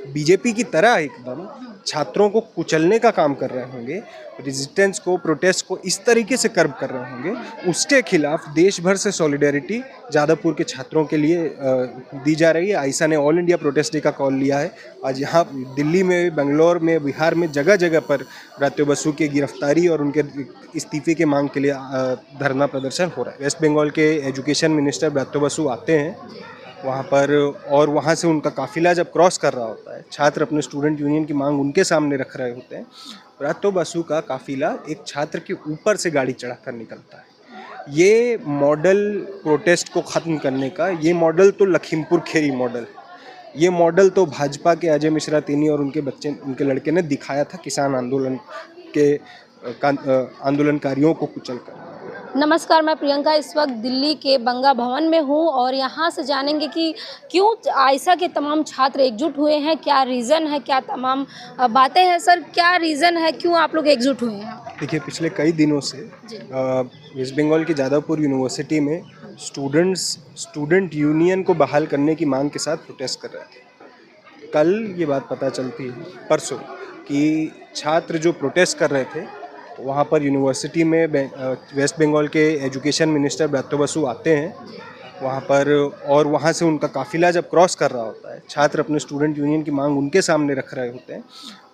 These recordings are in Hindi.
बीजेपी की तरह एकदम छात्रों को कुचलने का काम कर रहे होंगे, रेजिस्टेंस को, प्रोटेस्ट को इस तरीके से कर्ब कर रहे होंगे, उसके खिलाफ देश भर से सॉलिडेरिटी जादवपुर के छात्रों के लिए दी जा रही है। आइसा ने ऑल इंडिया प्रोटेस्ट डे का कॉल लिया है। आज यहाँ दिल्ली में, बेंगलोर में, बिहार में जगह जगह पर ब्रात्यो बसु की गिरफ्तारी और उनके इस्तीफे की मांग के लिए धरना प्रदर्शन हो रहा है। वेस्ट बंगाल के एजुकेशन मिनिस्टर ब्रात्यो बसु आते हैं वहाँ पर, और वहाँ से उनका काफिला जब क्रॉस कर रहा होता है, छात्र अपने स्टूडेंट यूनियन की मांग उनके सामने रख रहे होते हैं, ब्रात्यो बसु का काफिला एक छात्र के ऊपर से गाड़ी चढ़ाकर निकलता है। ये मॉडल प्रोटेस्ट को ख़त्म करने का, ये मॉडल तो लखीमपुर खेरी मॉडल, ये मॉडल तो भाजपा के अजय मिश्रा तेनी और उनके लड़के ने दिखाया था किसान आंदोलन के आंदोलनकारियों को कुचलकर। नमस्कार, मैं प्रियंका इस वक्त दिल्ली के बंगा भवन में हूँ और यहाँ से जानेंगे कि क्यों आइसा के तमाम छात्र एकजुट हुए हैं, क्या रीज़न है, क्या तमाम बातें हैं। सर, क्या रीज़न है, क्यों आप लोग एकजुट हुए हैं? देखिए, पिछले कई दिनों से वेस्ट बंगाल की जादवपुर यूनिवर्सिटी में स्टूडेंट यूनियन को बहाल करने की मांग के साथ प्रोटेस्ट कर रहे थे। कल ये बात पता चलती है, परसों, कि छात्र जो प्रोटेस्ट कर रहे थे वहाँ पर यूनिवर्सिटी में वेस्ट बंगाल के एजुकेशन मिनिस्टर ब्रात्यो बसु आते हैं वहाँ पर, और वहाँ से उनका काफिला जब क्रॉस कर रहा होता है, छात्र अपने स्टूडेंट यूनियन की मांग उनके सामने रख रहे होते हैं,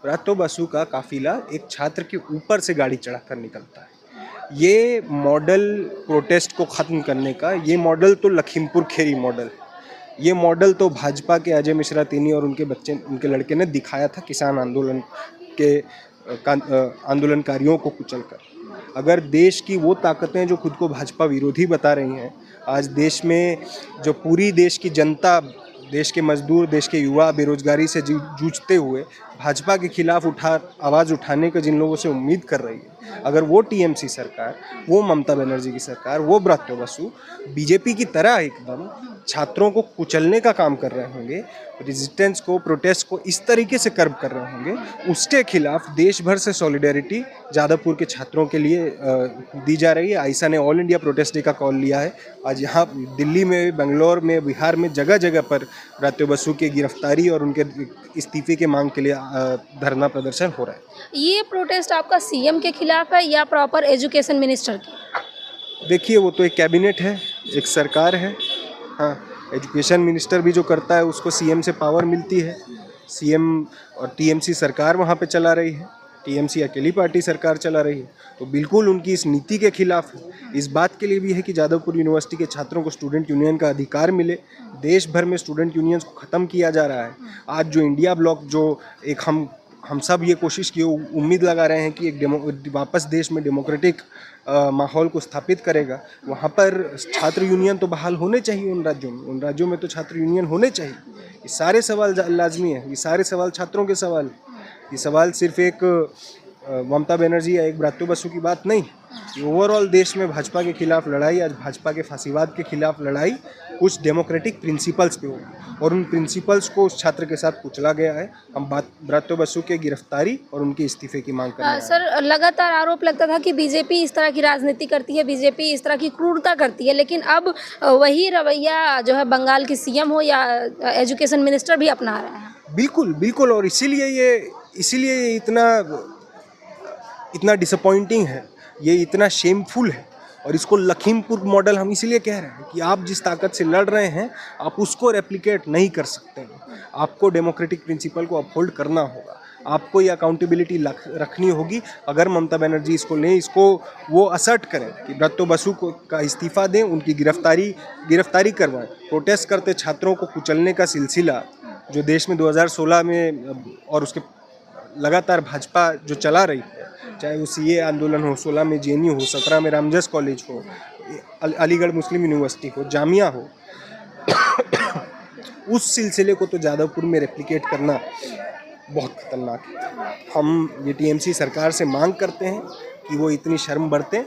ब्रात्यो बसु का काफिला एक छात्र के ऊपर से गाड़ी चढ़ाकर निकलता है। ये मॉडल प्रोटेस्ट को ख़त्म करने का, ये मॉडल तो लखीमपुर खेरी मॉडल, ये मॉडल तो भाजपा के अजय मिश्रा तेनी और उनके लड़के ने दिखाया था किसान आंदोलन के आंदोलनकारियों को कुचलकर। अगर देश की वो ताकतें जो खुद को भाजपा विरोधी बता रही हैं, आज देश में जो पूरी देश की जनता, देश के मजदूर, देश के युवा बेरोजगारी से जूझते हुए भाजपा के खिलाफ आवाज़ उठाने का जिन लोगों से उम्मीद कर रही है, अगर वो टीएमसी सरकार, वो ममता बनर्जी की सरकार, वो ब्रात्यो बसु बीजेपी की तरह एकदम छात्रों को कुचलने का काम कर रहे होंगे, रेजिस्टेंस को, प्रोटेस्ट को इस तरीके से कर्ब कर रहे होंगे, उसके खिलाफ देश भर से सॉलिडेरिटी जादवपुर के छात्रों के लिए दी जा रही है। आइसा ने ऑल इंडिया प्रोटेस्ट डे का कॉल लिया है। आज यहाँ दिल्ली में, बेंगलोर में, बिहार में जगह जगह पर ब्रात्यो बसु की गिरफ्तारी और उनके इस्तीफे की मांग के लिए धरना प्रदर्शन हो रहा है। ये प्रोटेस्ट आपका सीएम के खिलाफ है या प्रॉपर एजुकेशन मिनिस्टर की? देखिए, वो तो एक कैबिनेट है, एक सरकार है। हाँ, एजुकेशन मिनिस्टर भी जो करता है उसको सीएम से पावर मिलती है। सीएम और टीएमसी सरकार वहाँ पे चला रही है, टीएमसी अकेली पार्टी सरकार चला रही है, तो बिल्कुल उनकी इस नीति के खिलाफ है। इस बात के लिए भी है कि जादवपुर यूनिवर्सिटी के छात्रों को स्टूडेंट यूनियन का अधिकार मिले। देश भर में स्टूडेंट यूनियंस को ख़त्म किया जा रहा है। आज जो इंडिया ब्लॉक, जो एक हम सब ये कोशिश की, उम्मीद लगा रहे हैं कि एक वापस देश में डेमोक्रेटिक माहौल को स्थापित करेगा, वहाँ पर छात्र यूनियन तो बहाल होने चाहिए। उन राज्यों में तो छात्र यूनियन होने चाहिए। ये सारे सवाल लाजमी है, ये सारे सवाल छात्रों के सवाल। ये सवाल सिर्फ एक ममता बनर्जी या एक ब्रात्यो बसु की बात नहीं, ओवरऑल देश में भाजपा के खिलाफ लड़ाई, आज भाजपा के फांसीवाद के खिलाफ लड़ाई कुछ डेमोक्रेटिक प्रिंसिपल्स पे होगी, और उन प्रिंसिपल्स को उस छात्र के साथ कुचला गया है। हम ब्रात्यो बसु के गिरफ्तारी और उनके इस्तीफे की मांग कर रहे हैं। सर, लगातार आरोप लगता था कि बीजेपी इस तरह की राजनीति करती है, बीजेपी इस तरह की क्रूरता करती है, लेकिन अब वही रवैया जो है बंगाल की सीएम हो या एजुकेशन मिनिस्टर भी अपना रहे हैं। बिल्कुल बिल्कुल, और इसीलिए ये इतना डिसअपॉइंटिंग है, ये इतना शेमफुल है, और इसको लखीमपुर मॉडल हम इसीलिए कह रहे हैं कि आप जिस ताकत से लड़ रहे हैं, आप उसको रेप्लिकेट नहीं कर सकते हैं। आपको डेमोक्रेटिक प्रिंसिपल को अपहोल्ड करना होगा, आपको ये अकाउंटेबिलिटी रखनी होगी। अगर ममता बनर्जी इसको लें, इसको वो असर्ट करें कि ब्रात्यो बसु का इस्तीफा दें, उनकी गिरफ्तारी करवाएं। प्रोटेस्ट करते छात्रों को कुचलने का सिलसिला जो देश में 2016 में और उसके लगातार भाजपा जो चला रही है, चाहे वो सीए आंदोलन हो, 16 में जेएनयू हो, 17 में रामजस कॉलेज हो, अलीगढ़ मुस्लिम यूनिवर्सिटी हो, जामिया हो, उस सिलसिले को तो जादवपुर में रेप्लिकेट करना बहुत खतरनाक है। हम ये टीएमसी सरकार से मांग करते हैं कि वो इतनी शर्म बरतें,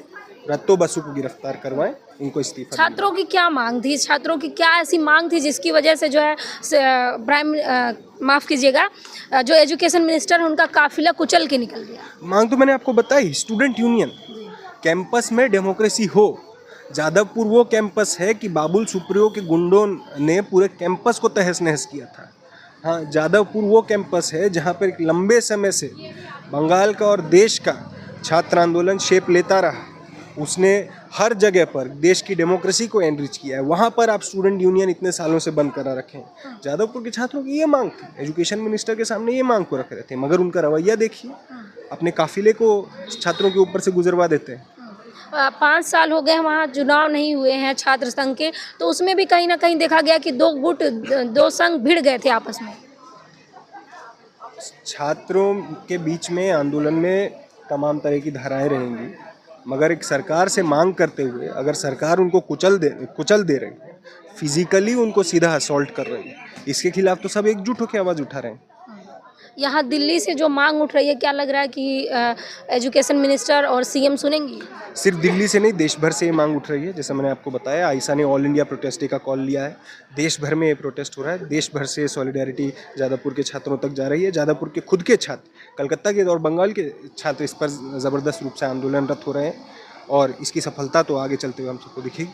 ब्रात्यो बसु को गिरफ्तार करवाएं, उनको इस्तीफा। छात्रों की क्या मांग थी? छात्रों की क्या ऐसी मांग थी जिसकी वजह से जो है माफ़ कीजिएगा, जो एजुकेशन मिनिस्टर उनका काफिला कुचल के निकल गया? मांग तो मैंने आपको बताई, स्टूडेंट यूनियन, कैंपस में डेमोक्रेसी हो। जादवपुर वो कैंपस है कि बाबुल सुप्रियो के गुंडों ने पूरे कैंपस को तहस नहस किया था। हाँ, जादवपुर वो कैंपस है जहाँ पर एक लंबे समय से बंगाल का और देश का छात्र आंदोलन शेप लेता रहा। उसने हर जगह पर देश की डेमोक्रेसी को एनरिच किया है। वहाँ पर आप स्टूडेंट यूनियन इतने सालों से बंद करा रखे हैं। जादवपुर के छात्रों की ये मांग थी, एजुकेशन मिनिस्टर के सामने ये मांग को रख रहे थे, मगर उनका रवैया देखिए, अपने काफिले को छात्रों के ऊपर से गुजरवा देते हैं। 5 साल हो गए हैं, वहाँ चुनाव नहीं हुए हैं छात्र संघ के, तो उसमें भी कहीं ना कहीं देखा गया कि दो संघ भिड़ गए थे आपस में। छात्रों के बीच में आंदोलन में तमाम तरह की धाराएं रहेंगी, मगर एक सरकार से मांग करते हुए अगर सरकार उनको कुचल दे रही है, फिजिकली उनको सीधा असॉल्ट कर रही है, इसके खिलाफ तो सब एकजुट होकर आवाज़ उठा रहे हैं। यहाँ दिल्ली से जो मांग उठ रही है, क्या लग रहा है कि एजुकेशन मिनिस्टर और सीएम सुनेंगी? सिर्फ दिल्ली से नहीं, देश भर से ये मांग उठ रही है। जैसा मैंने आपको बताया, आयशा ने ऑल इंडिया प्रोटेस्ट डे का कॉल लिया है। देश भर में ये प्रोटेस्ट हो रहा है। देश भर से सॉलिडारिटी जादवपुर के छात्रों तक जा रही है। जादवपुर के खुद के छात्र, कलकत्ता के और बंगाल के छात्र इस पर ज़बरदस्त रूप से आंदोलनरत हो रहे हैं और इसकी सफलता तो आगे चलते हुए हम सबको दिखेगी।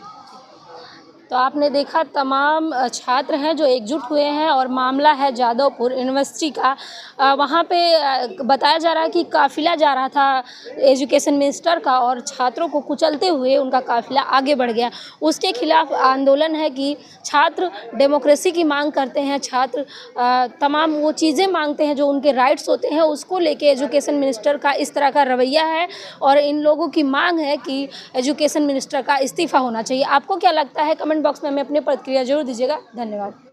तो आपने देखा तमाम छात्र हैं जो एकजुट हुए हैं और मामला है जादवपुर यूनिवर्सिटी का। वहाँ पे बताया जा रहा है कि काफ़िला जा रहा था एजुकेशन मिनिस्टर का और छात्रों को कुचलते हुए उनका काफ़िला आगे बढ़ गया। उसके खिलाफ आंदोलन है कि छात्र डेमोक्रेसी की मांग करते हैं, छात्र तमाम वो चीज़ें मांगते हैं जो उनके राइट्स होते हैं, उसको लेके एजुकेशन मिनिस्टर का इस तरह का रवैया है और इन लोगों की मांग है कि एजुकेशन मिनिस्टर का इस्तीफ़ा होना चाहिए। आपको क्या लगता है? कमेंट बॉक्स में हमें अपनी प्रतिक्रिया जरूर दीजिएगा। धन्यवाद।